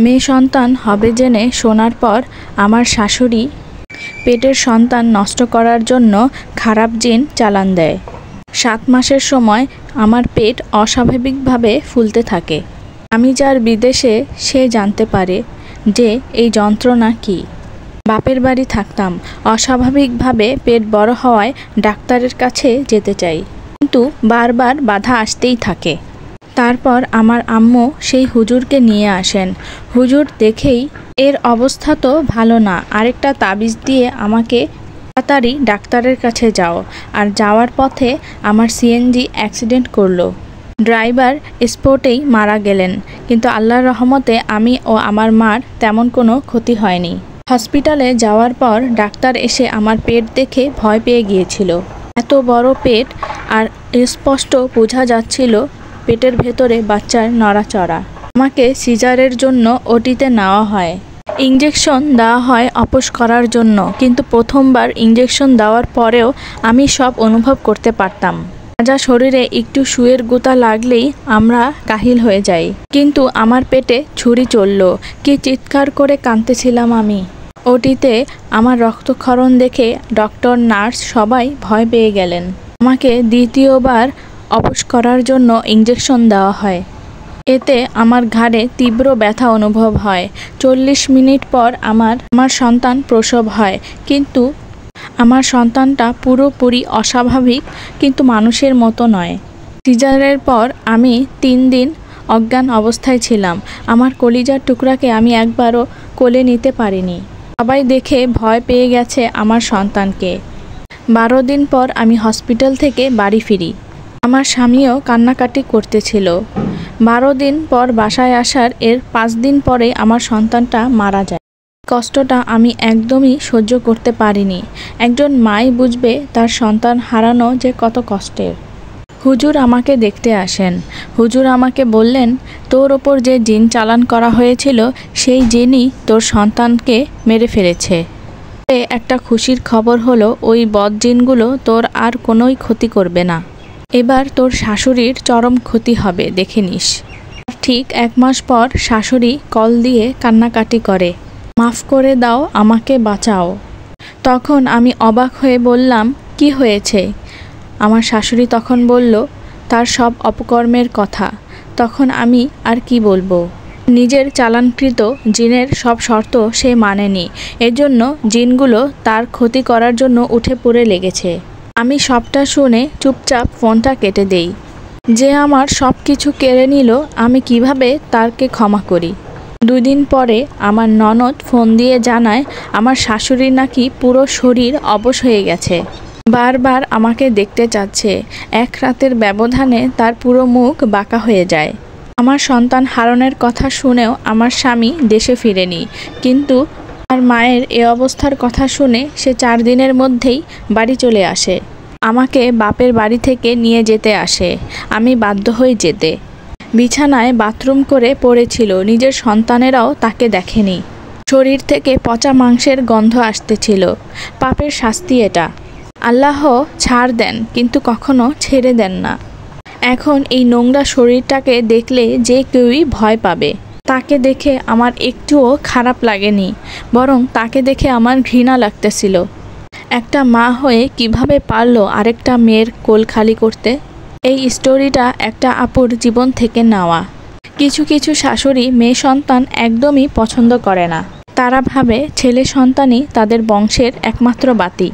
মেয়ে সন্তান হবে জেনে শোনার পর আমার শাশুড়ি পেটের সন্তান নষ্ট করার জন্য খারাপ জিন চালান দেয়। 7 মাসের সময় আমার পেট অস্বাভাবিকভাবে ফুলতে থাকে। আমি যার বিদেশে সে জানতে পারে যে এই যন্ত্রণা কী। বাপের বাড়ি থাকতাম, অস্বাভাবিকভাবে পেট বড় হওয়ায় ডাক্তারের কাছে যেতে চাই, কিন্তু বারবার বাধা আসতেই থাকে। তারপর আমার আম্মু সেই হুজুরকে নিয়ে আসেন। হুজুর দেখেই এর অবস্থা তো ভালো না, আরেকটা তাবিজ দিয়ে আমাকে তাড়াতাড়ি ডাক্তারের কাছে যাও। আর যাওয়ার পথে আমার সিএনজি অ্যাক্সিডেন্ট করলো, ড্রাইভার স্পটেই মারা গেলেন, কিন্তু আল্লাহর রহমতে আমি ও আমার মার তেমন কোনো ক্ষতি হয়নি। হসপিটালে যাওয়ার পর ডাক্তার এসে আমার পেট দেখে ভয় পেয়ে গিয়েছিল। এত বড় পেট, আর স্পষ্ট বোঝা যাচ্ছিল পেটের ভেতরে বাচ্চার নড়াচড়া। আমাকে সিজারের জন্য ওটিতে নেওয়া হয়। ইঞ্জেকশন দেওয়া হয় অপস করার জন্য, কিন্তু প্রথমবার ইঞ্জেকশন দেওয়ার পরেও আমি সব অনুভব করতে পারতাম। যা শরীরে একটু সুয়ের গুঁতা লাগলেই আমরা কাহিল হয়ে যাই। কিন্তু আমার পেটে ছুরি চলল, কি চিৎকার করে কাঁদতেছিলাম আমি। ওটিতে আমার রক্তক্ষরণ দেখে ডক্টর, নার্স সবাই ভয় পেয়ে গেলেন। আমাকে দ্বিতীয়বার অপস করার জন্য ইঞ্জেকশন দেওয়া হয়। এতে আমার ঘাড়ে তীব্র ব্যথা অনুভব হয়। 40 মিনিট পর আমার সন্তান প্রসব হয়, কিন্তু আমার সন্তানটা পুরোপুরি অস্বাভাবিক, কিন্তু মানুষের মতো নয়। সিজারের পর আমি 3 দিন অজ্ঞান অবস্থায় ছিলাম। আমার কলিজার টুকরাকে আমি একবারও কোলে নিতে পারিনি। সবাই দেখে ভয় পেয়ে গেছে আমার সন্তানকে। 12 দিন পর আমি হসপিটাল থেকে বাড়ি ফিরি। আমার স্বামীও কান্নাকাটি করতেছিল। 12 দিন পর বাসায় আসার 5 দিন পরে আমার সন্তানটা মারা যায়। কষ্টটা আমি একদমই সহ্য করতে পারিনি। একজন মাই বুঝবে তার সন্তান হারানো যে কত কষ্টের। হুজুর আমাকে দেখতে আসেন। হুজুর আমাকে বললেন, তোর ওপর যে জিন চালান করা হয়েছিল সেই জিনই তোর সন্তানকে মেরে ফেলেছে। একটা খুশির খবর হলো, ওই বদ জিনগুলো তোর আর কোনোই ক্ষতি করবে না। এবার তোর শাশুড়ির চরম ক্ষতি হবে, দেখে নিস। ঠিক 1 মাস পর শাশুড়ি কল দিয়ে কান্নাকাটি করে, মাফ করে দাও, আমাকে বাঁচাও। তখন আমি অবাক হয়ে বললাম, কি হয়েছে? আমার শাশুড়ি তখন বলল তার সব অপকর্মের কথা। তখন আমি আর কি বলবো। নিজের চালানকৃত জিনের সব শর্ত সে মানেনি, এজন্য জিনগুলো তার ক্ষতি করার জন্য উঠে পড়ে লেগেছে। আমি সবটা শুনে চুপচাপ ফোনটা কেটে দেই। যে আমার সব কিছু কেড়ে নিল, আমি কিভাবে তাকে ক্ষমা করি? 2 দিন পরে আমার ননদ ফোন দিয়ে জানায় আমার শাশুড়ির নাকি পুরো শরীর অবশ হয়ে গেছে। বারবার আমাকে দেখতে চাচ্ছে। 1 রাতের ব্যবধানে তার পুরো মুখ বাঁকা হয়ে যায়। আমার সন্তান হারানোর কথা শুনেও আমার স্বামী দেশে ফিরেনি, কিন্তু আমার মায়ের এ অবস্থার কথা শুনে সে 4 দিনের মধ্যেই বাড়ি চলে আসে। আমাকে বাপের বাড়ি থেকে নিয়ে যেতে আসে। আমি বাধ্য হয়ে যেতে। বিছানায় বাথরুম করে পড়েছিল, নিজের সন্তানেরাও তাকে দেখেনি। শরীর থেকে পচা মাংসের গন্ধ আসতেছিল। পাপের শাস্তি এটা। আল্লাহ ছাড় দেন, কিন্তু কখনো ছেড়ে দেন না। এখন এই নোংরা শরীরটাকে দেখলে যে কেউই ভয় পাবে। তাকে দেখে আমার একটুও খারাপ লাগেনি, বরং তাকে দেখে আমার ঘৃণা লাগতেছিল। একটা মা হয়ে কিভাবে পারলো আরেকটা মেয়ের কোল খালি করতে? এই স্টোরিটা একটা আপুর জীবন থেকে নেওয়া। কিছু কিছু শাশুড়ি মেয়ে সন্তান একদমই পছন্দ করে না। তারা ভাবে ছেলে সন্তানই তাদের বংশের একমাত্র বাতি।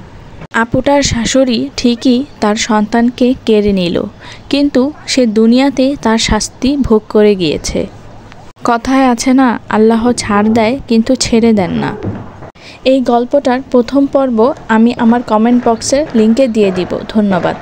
আপুটার শাশুড়ি ঠিকই তার সন্তানকে কেড়ে নিল, কিন্তু সে দুনিয়াতে তার শাস্তি ভোগ করে গিয়েছে। কথায় আছে না, আল্লাহ ছাড় দেয় কিন্তু ছেড়ে দেন না। এই গল্পটার প্রথম পর্ব আমি আমার কমেন্ট বক্সের লিঙ্কে দিয়ে দিব। ধন্যবাদ।